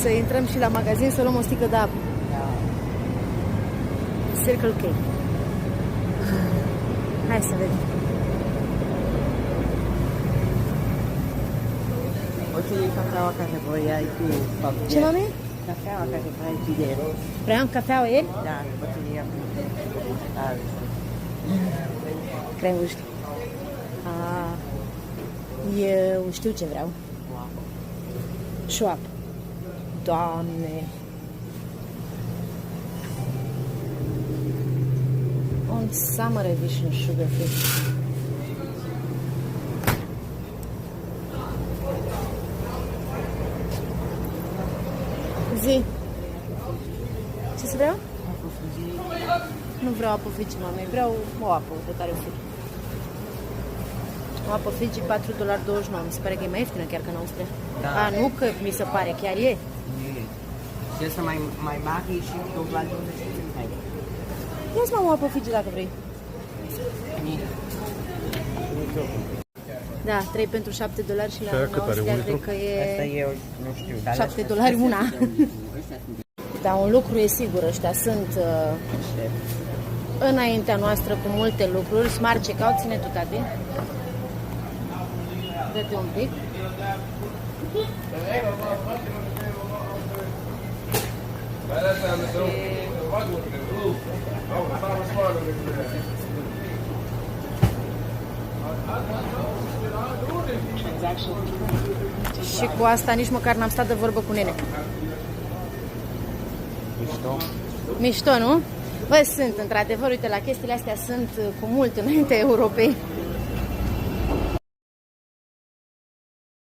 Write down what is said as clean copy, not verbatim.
să intrăm și la magazin să luăm o sticlă de apă. Circle K. Hai să vedem. O să iei cafeaua care voiai tu. Ce, mami? Cafeaua care vrei tu de ieri. Vreau cafeaua ieri? Da, o să iei acum. Cremul știu. Eu știu ce vreau. Schwab. Doamne! On summer edition sugar free. Zi. Ce să vreau? Nu vreau apă Fiji, mami. Vreau o apă de care o fi. O apă Fiji, $4,29. Mi se pare că e mai ieftină chiar ca în Austria. Da. A, nu că mi se pare, chiar e. Și asta mai mare și la 20 de. Ia-ți mă o apă Fiji dacă vrei. Da, 3 pentru $7 și la Austria cred că Asta e eu nu știu, dar $7 una. Dar un lucru e sigur, ăștia sunt înaintea noastră cu multe lucruri. Smart Checkout, ține tu, tati. Dă-te un pic. Și cu asta nici măcar n-am stat de vorbă cu nene. Mișto. Mișto, nu? Bă, sunt, într-adevăr, uite, la chestiile astea sunt cu mult înainte europei.